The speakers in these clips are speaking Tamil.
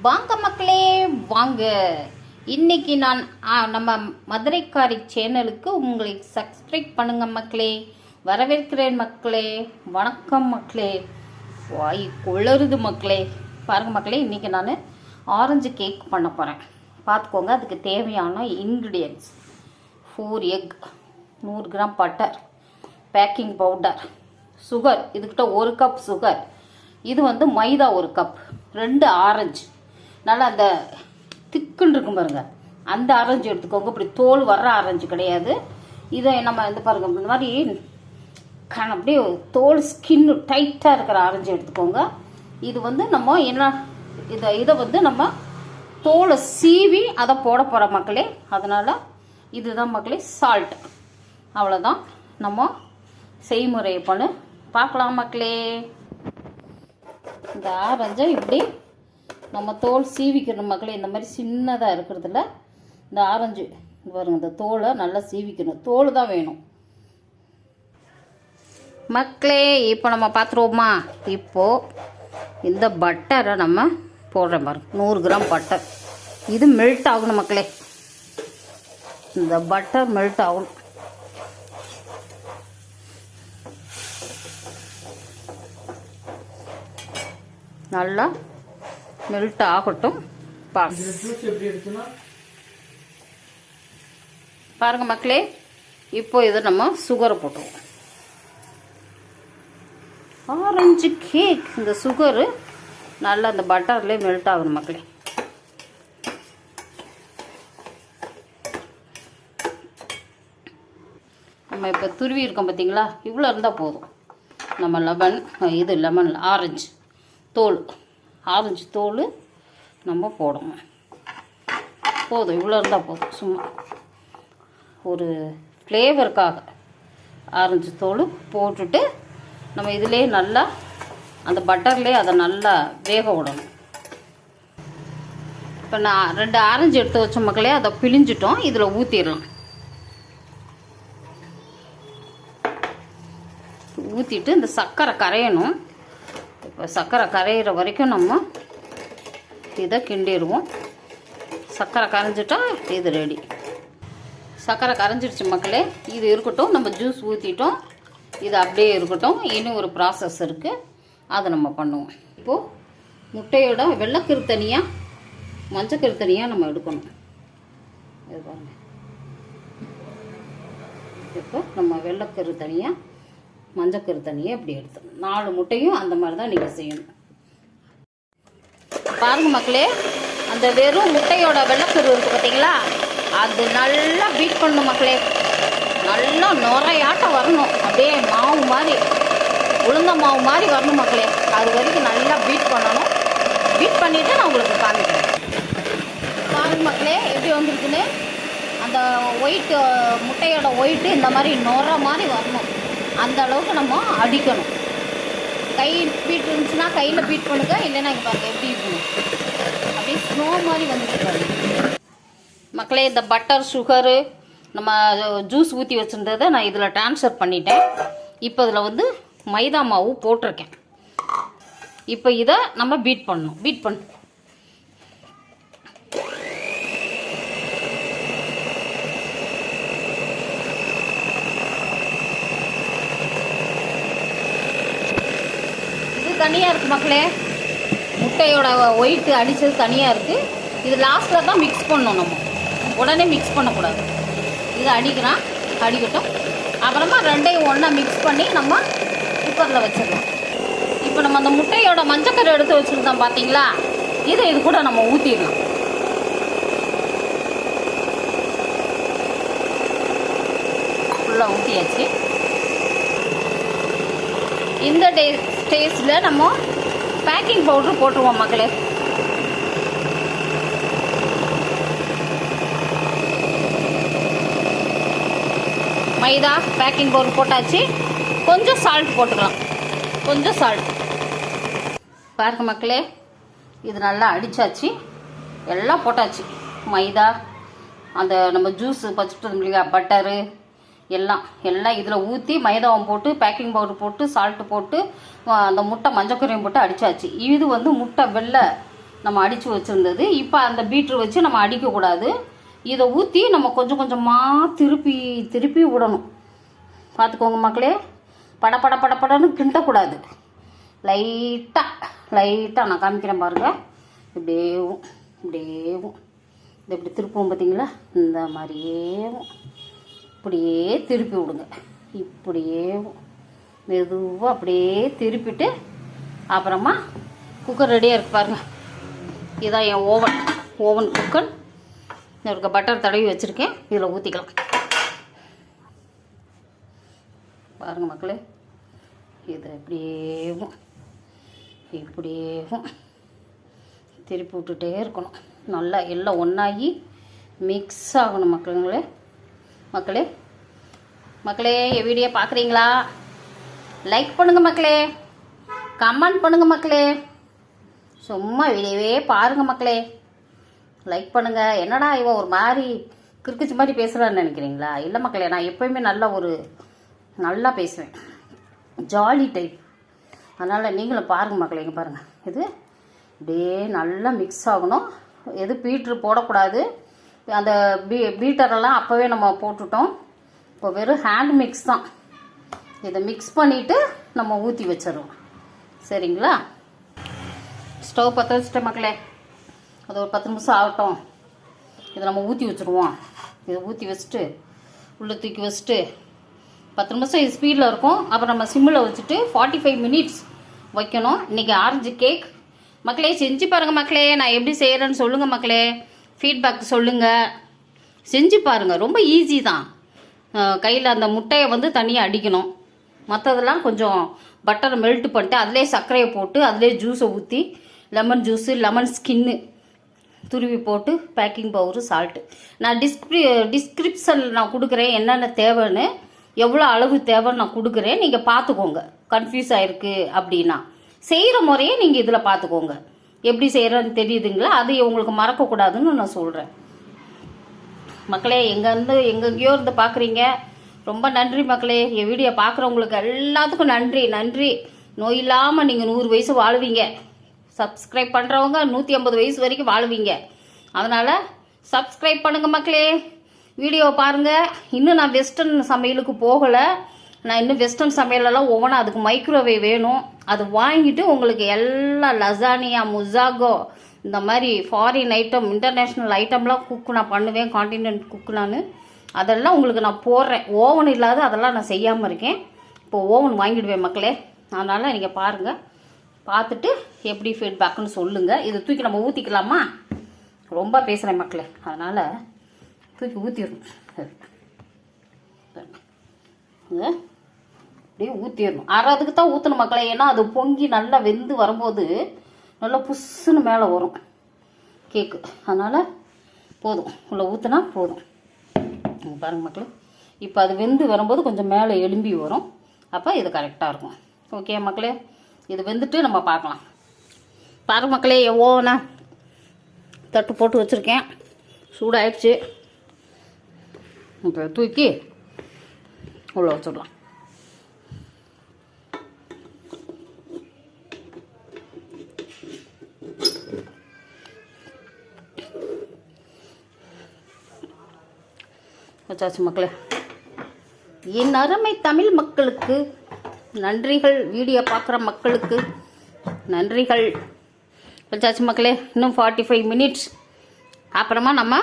வாங்க மக்களே வாங்க. இன்னைக்கு நான் நம்ம மதுரைக்காரி சேனலுக்கு உங்களை சப்ஸ்கிரைப் பண்ணுங்க மக்களே. வரவேற்கிறேன் மக்களே. வணக்கம் மக்களே. வாய் கொளருது மக்களே. பாருங்க மக்களே, இன்னைக்கு நான் ஆரஞ்சு கேக் பண்ண போகிறேன். பார்த்துக்கோங்க. அதுக்கு தேவையான ingredients 4 egg, 100 gram butter, baking powder, sugar, இதுக்கிட்ட 1 கப் சுகர், இது வந்து மைதா 1 கப், 2 ஆரஞ்சு, நல்லா அந்த திக்குன்னு இருக்கும் பாருங்க, அந்த ஆரஞ்சு எடுத்துக்கோங்க. இப்படி தோல் வர்ற ஆரஞ்சு கிடையாது. இதை நம்ம இந்த பாருங்க, இந்த மாதிரி அப்படியே தோல் ஸ்கின்னு டைட்டாக இருக்கிற ஆரஞ்சு எடுத்துக்கோங்க. இது வந்து நம்ம என்ன இதை வந்து நம்ம தோலை சீவி அதை போட போகிற மக்களே. அதனால் இதுதான் மக்களே சால்ட். அவ்வளோதான். நம்ம செய்முறையை பார்க்கலாம் மக்களே. இந்த ஆரஞ்சை இப்படி நம்ம தோல் சீவிக்கணும் மக்களே. இந்த மாதிரி சின்னதாக இருக்கிறதுல இந்த ஆரஞ்சு பாருங்க, இந்த தோலை நல்லா சீவிக்கணும். தோல் தான் வேணும் மக்களே. இப்போ நம்ம பார்த்துருவோமா? இப்போது இந்த பட்டரை நம்ம போடுறேன் பாருங்க. 100 கிராம் பட்டர். இது மெல்ட் ஆகணும் மக்களே. இந்த பட்டர் மெல்ட் ஆகணும். நல்லா மெல்ட் ஆகட்டும். பாருங்க மக்களே. இப்போ இதை நம்ம சுகரை போட்டுருவோம். ஆரஞ்சு கேக் இந்த சுகரு நல்லா அந்த பட்டர்லேயே மெல்ட் ஆகணும் மக்களே. நம்ம இப்போ துருவி இருக்கோம் பார்த்தீங்களா? இவ்வளோ இருந்தால் போதும். நம்ம லெமன் ஆரஞ்சு தோல் நம்ம போடணும். போதும், இவ்வளோ இருந்தால் போதும். சும்மா ஒரு ஃப்ளேவருக்காக ஆரஞ்சு தோல் போட்டுட்டு நம்ம இதிலே நல்லா அந்த பட்டர்லேயே அதை நல்லா வேக விடணும். இப்போ நான் 2 ஆரஞ்சு எடுத்து வச்ச மக்களே, அதை பிழிஞ்சிட்டோம். இதில் ஊற்றிடலாம். ஊற்றிட்டு இந்த சர்க்கரை கரையணும். இப்போ சர்க்கரை கரையிற வரைக்கும் நம்ம இதை கிண்டிடுவோம். சர்க்கரை கரைஞ்சிட்டா இது ரெடி. சர்க்கரை கரைஞ்சிடுச்சு மக்களே. இது இருக்கட்டும். நம்ம ஜூஸ் ஊற்றிட்டோம். இது அப்படியே இருக்கட்டும். இன்னும் ஒரு ப்ராசஸ் இருக்குது, அதை நம்ம பண்ணுவோம். இப்போது முட்டையோட வெள்ளைக்கரு தனியாக, மஞ்சக்கரு தனியாக நம்ம எடுக்கணும். இது பாருங்க. இப்போ நம்ம வெள்ளைக்கரு தனியாக, மஞ்சக்கரு தனியாக இப்படி எடுத்துக்கணும். 4 முட்டையும் அந்த மாதிரி தான் நீங்கள் செய்யணும். பாருங்க மக்களே, அந்த வெறும் முட்டையோட வெள்ளைக்கரு இருக்குது பார்த்தீங்களா? அது நல்லா பீட் பண்ணணும் மக்களே. நல்லா நுரையாட்டம் வரணும். அப்படியே மாவு மாதிரி, உளுந்த மாவு மாதிரி வரணும் மக்களே. அது வரைக்கும் நல்லா பீட் பண்ணணும். பீட் பண்ணிவிட்டு நான் உங்களுக்கு காமிக்கிறேன். பாருங்க மக்களே எப்படி வந்துருக்குன்னு. அந்த ஒயிட்டு, முட்டையோட ஒயிட்டு இந்த மாதிரி நுரை மாதிரி வரணும். அந்த அளவுக்கு நம்ம அடிக்கணும். கை பீட் இருந்துச்சுன்னா கையில் பீட் பண்ணுங்க. இல்லைன்னா இங்கே பாருங்க எப்படி இருக்கணும். அப்படியே ஸ்னோ மாதிரி வந்துட்டு மக்களே. இந்த பட்டர், சுகரு, நம்ம ஜூஸ் ஊற்றி வச்சுருந்ததை நான் இதில் ட்ரான்ஸ்ஃபர் பண்ணிட்டேன். இப்போ இதில் வந்து மைதா மாவு போட்டிருக்கேன். இப்போ இதை நம்ம பீட் பண்ணணும். பீட் பண்ணு. தனியாக இருக்குது மக்களே. முட்டையோட ஒயிட்டு அடித்தது தனியாக இருக்குது. இது லாஸ்ட்டில் தான் மிக்ஸ் பண்ணணும். நம்ம உடனே மிக்ஸ் பண்ணக்கூடாது. இது அடிக்கட்டும். அப்புறமா 2ஐயும் ஒன்றா மிக்ஸ் பண்ணி நம்ம குக்கரில் வச்சிடலாம். இப்போ நம்ம அந்த முட்டையோட மஞ்சக்கரு எடுத்து வச்சுருந்தோம் பார்த்தீங்களா? இது கூட நம்ம ஊற்றிடலாம். ஃபுல்லாக ஊற்றியாச்சு. இந்த ஸ்டேஜில் நம்ம பேக்கிங் பவுட்ரு போட்டுருவோம் மக்களே. மைதா பேக்கிங் பவுடர் போட்டாச்சு. கொஞ்சம் சால்ட் போட்டுக்கலாம். கொஞ்சம் சால்ட். பாருங்க மக்களே, இது நல்லா அடித்தாச்சு. எல்லாம் போட்டாச்சு. மைதா, அந்த நம்ம ஜூஸ் வச்சுட்டு இல்லையா, பட்டரு, எல்லாம் இதில் ஊற்றி மைதாவும் போட்டு, பேக்கிங் பவுடர் போட்டு, சால்ட்டு போட்டு, அந்த முட்டை மஞ்சக்கரையும் போட்டு அடித்தாச்சு. இது வந்து முட்டை வெள்ளை நம்ம அடித்து வச்சுருந்தது. இப்போ அந்த பீட்ரு வச்சு நம்ம அடிக்கக்கூடாது. இதை ஊற்றி நம்ம கொஞ்சம் கொஞ்சமாக திருப்பி திருப்பி விடணும். பார்த்துக்கோங்க மக்களே. படன்னு கிண்டக்கூடாது. லைட்டாக நான் காமிக்கிறேன் பாருங்கள். இப்படியேவும் இது இப்படி திருப்பவும் பார்த்தீங்களா, இந்த மாதிரியேவும் இப்படியே திருப்பி விடுங்க. இப்படியே மெதுவாக அப்படியே திருப்பிட்டு அப்புறமா குக்கர் ரெடியாக இருக்கு பாருங்கள். இதுதான் என் ஓவன் குக்கர். இருக்க பட்டர் தடவி வச்சுருக்கேன். இதில் ஊற்றிக்கலாம் பாருங்கள் மக்களே. இதை இப்படியேவும் திருப்பி விட்டுட்டே இருக்கணும். நல்லா எல்லாம் ஒன்றாகி மிக்ஸ் ஆகணும் மக்களே. என் வீடியோ பார்க்குறீங்களா? லைக் பண்ணுங்கள் மக்களே, கமெண்ட் பண்ணுங்கள் மக்களே. சும்மா வீடியோவே பாருங்கள் மக்களே, லைக் பண்ணுங்கள். என்னடா இவன் ஒரு மாதிரி கிறுக்குச்சு மாதிரி பேசுகிறான்னு நினைக்கிறீங்களா? இல்லை மக்களே, நான் எப்போயுமே நல்லா பேசுவேன், ஜாலி டைப். அதனால் நீங்களும் பாருங்கள் மக்களே. இங்கே பாருங்கள், இது அப்படியே நல்லா மிக்ஸ் ஆகணும். எது பீட்ரு போடக்கூடாது. அந்த பீட்டரெல்லாம் அப்போவே நம்ம போட்டுட்டோம். இப்போ வெறும் ஹேண்ட் மிக்ஸ் தான். இதை மிக்ஸ் பண்ணிவிட்டு நம்ம ஊற்றி வச்சிடலாம். சரிங்களா? ஸ்டவ் பற்ற வச்சுட்டேன் மக்களே. அது ஒரு 10 நிமிஷம் ஆகட்டும். இதை நம்ம ஊற்றி வச்சுருவோம். இதை ஊற்றி வச்சுட்டு உள்ளே தூக்கி வச்சுட்டு 10 நிமிஷம் இது ஸ்பீடில் இருக்கும். அப்புறம் நம்ம சிம்மில் வச்சுட்டு 45 மினிட்ஸ் வைக்கணும். இன்றைக்கி ஆரஞ்சு கேக் மக்களே. செஞ்சு பாருங்கள் மக்களே. நான் எப்படி செய்கிறேன்னு சொல்லுங்கள் மக்களே. ஃபீட்பேக் சொல்லுங்கள். செஞ்சு பாருங்கள். ரொம்ப ஈஸி தான். கையில் அந்த முட்டையை வந்து தனியாக அடிக்கணும். மற்றதெல்லாம் கொஞ்சம் பட்டரை மெல்ட் பண்ணிட்டு அதிலே சர்க்கரையை போட்டு அதிலே ஜூஸை ஊற்றி லெமன் ஜூஸு, லெமன் ஸ்கின்னு துருவி போட்டு பேக்கிங் பவுடரு, சால்ட்டு நான் டிஸ்கிரிப்ஷனில் நான் கொடுக்குறேன். என்னென்ன தேவைன்னு, எவ்வளோ அளவு தேவைன்னு நான் கொடுக்குறேன். நீங்கள் பார்த்துக்கோங்க. கன்ஃபியூஸ் ஆகிருக்கு அப்படின்னா செய்கிற முறையே நீங்கள் இதில் பார்த்துக்கோங்க. எப்படி செய்கிறேன்னு தெரியுதுங்களா? அது உங்களுக்கு மறக்கக்கூடாதுன்னு நான் சொல்கிறேன் மக்களே. எங்கெங்கேயோ இருந்து பார்க்குறீங்க. ரொம்ப நன்றி மக்களே. என் வீடியோ பார்க்குறவங்களுக்கு எல்லாத்துக்கும் நன்றி. நோய் இல்லாமல் நீங்கள் 100 வயசு வாழுவீங்க. சப்ஸ்கிரைப் பண்ணுறவங்க 150 வயசு வரைக்கும் வாழுவீங்க. அதனால் சப்ஸ்கிரைப் பண்ணுங்கள் மக்களே. வீடியோவை பாருங்கள். இன்னும் நான் வெஸ்டர்ன் சமையலுக்கு போகலை. நான் இன்னும் வெஸ்டர்ன் சமையலெல்லாம் ஒவ்வொன்றா அதுக்கு மைக்ரோவேவ் வேணும். அது வாங்கிட்டு உங்களுக்கு எல்லா லசானியா, முசாகோ, இந்த மாதிரி ஃபாரின் ஐட்டம், இன்டர்நேஷ்னல் ஐட்டம்லாம் குக்கு நான் பண்ணுவேன். கான்டினென்ட் குக்கு நான் அதெல்லாம் உங்களுக்கு நான் போடுறேன். ஓவன் இல்லாத அதெல்லாம் நான் செய்யாமல் இருக்கேன். இப்போ ஓவன் வாங்கிடுவேன் மக்களே. அதனால் நீங்கள் பாருங்கள். பார்த்துட்டு எப்படி ஃபீட்பேக்குன்னு சொல்லுங்கள். இதை தூக்கி நம்ம ஊற்றிக்கலாமா? ரொம்ப பேசுகிறேன் மக்களே. அதனால் தூக்கி ஊற்றிடணும். அப்படியே ஊற்றிடணும். அரைதுக்கு தான் ஊற்றணும் மக்களே. ஏன்னா அது பொங்கி நல்லா வெந்து வரும்போது நல்லா புஷ்ஷுன்னு மேலே வரும் கேக்கு. அதனால் போதும், உள்ள ஊற்றினா போதும். பாருங்கள் மக்களே. இப்போ அது வெந்து வரும்போது கொஞ்சம் மேலே எலும்பி வரும். அப்போ இது கரெக்டாக இருக்கும். ஓகே மக்களே. இது வெந்துட்டு நம்ம பார்க்கலாம். பாருங்கள் மக்களே. ஓவனை தட்டு போட்டு வச்சுருக்கேன். சூடாயிடுச்சு. இப்போ தூக்கி உள்ள வச்சிடலாம். வச்சாச்சு மக்களே. என் அருமை தமிழ் மக்களுக்கு நன்றிகள். வீடியோ பார்க்குற மக்களுக்கு நன்றிகள். வச்சாச்சு மக்களே. இன்னும் 45 மினிட்ஸ் அப்புறமா நம்ம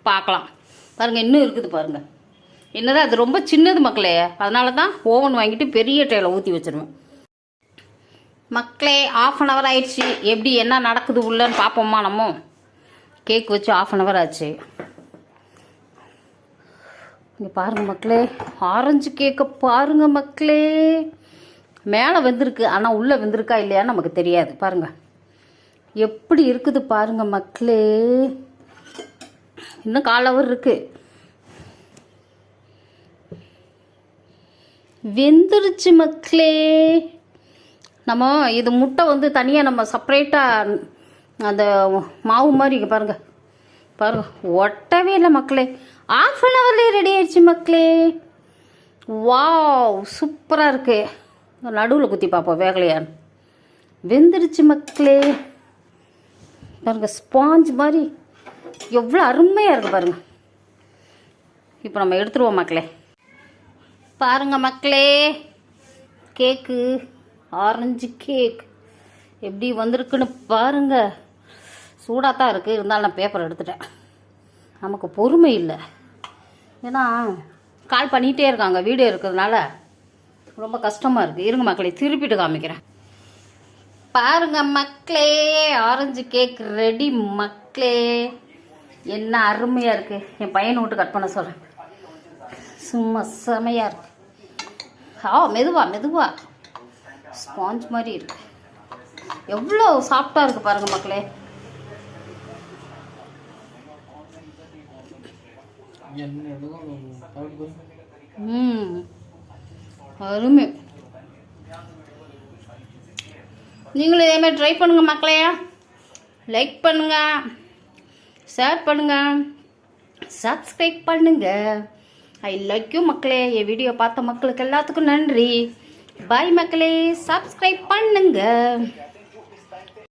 பார்க்கலாம். பாருங்கள், இன்னும் இருக்குது பாருங்கள். என்னதான் அது ரொம்ப சின்னது மக்களே. அதனால தான் ஓவன் வாங்கிட்டு பெரிய ட்ரேயில் ஊற்றி வச்சுருவேன் மக்களே. 1/2 hour ஆயிடுச்சு. எப்படி என்ன நடக்குது உள்ளன்னு பார்ப்போமா? நம்ம கேக் வச்சு 1/2 hour ஆச்சு. இங்கே பாருங்கள் மக்களே. ஆரஞ்சு கேக்கை பாருங்கள் மக்களே. மேலே வெந்திருக்கு, ஆனால் உள்ளே வெந்திருக்கா இல்லையான்னு நமக்கு தெரியாது. பாருங்கள் எப்படி இருக்குது பாருங்கள் மக்களே. இன்னும் 1/4 hour இருக்குது. வெந்துருச்சு மக்களே. நம்ம இது முட்டை வந்து தனியாக நம்ம செப்பரேட்டாக அந்த மாவு மாதிரி இங்கே பாருங்கள் ஒட்டவே இல்லை மக்களே. 1/2 hourலேயே ரெடி ஆயிடுச்சு மக்களே. வாவ், சூப்பராக இருக்கு. நடுவில் குத்தி பார்ப்போம் வேகலையான்னு. வெந்துருச்சு மக்களே. பாருங்கள் ஸ்பாஞ்ச் மாதிரி எவ்வளோ அருமையாக இருக்குது பாருங்கள். இப்போ நம்ம எடுத்துருவோம் மக்களே. பாருங்கள் மக்களே, கேக்கு ஆரஞ்சு கேக் எப்படி வந்திருக்குன்னு பாருங்கள். சூடாக தான் இருக்குது, இருந்தாலும் நான் பேப்பர் எடுத்துட்டேன். நமக்கு பொறுமை இல்லை, ஏன்னா கால் பண்ணிகிட்டே இருக்காங்க, வீடியோ இருக்கிறதுனால ரொம்ப கஷ்டமாக இருக்குது. இருங்க மக்களே, திருப்பிட்டு காமிக்கிறேன். பாருங்க மக்களே, ஆரஞ்சு கேக் ரெடி மக்களே. என்ன அருமையாக இருக்குது. என் பையனை விட்டு கட் பண்ண சொல்கிறேன். சும்மா செமையாக இருக்கு. மெதுவா மெதுவா ஸ்பாஞ்ச் மாதிரி இருக்கு. எவ்வளோ சாஃப்டாக இருக்குது பாருங்க மக்களே. அருமை. நீங்களும் இதே மாதிரி ட்ரை பண்ணுங்க மக்களே. லைக் பண்ணுங்க, ஷேர் பண்ணுங்க, சப்ஸ்கிரைப் பண்ணுங்க. ஐ லைக் யூ மக்களே. என் வீடியோ பார்த்த மக்களுக்கு எல்லாத்துக்கும் நன்றி. பாய் மக்களே, சப்ஸ்கிரைப் பண்ணுங்க.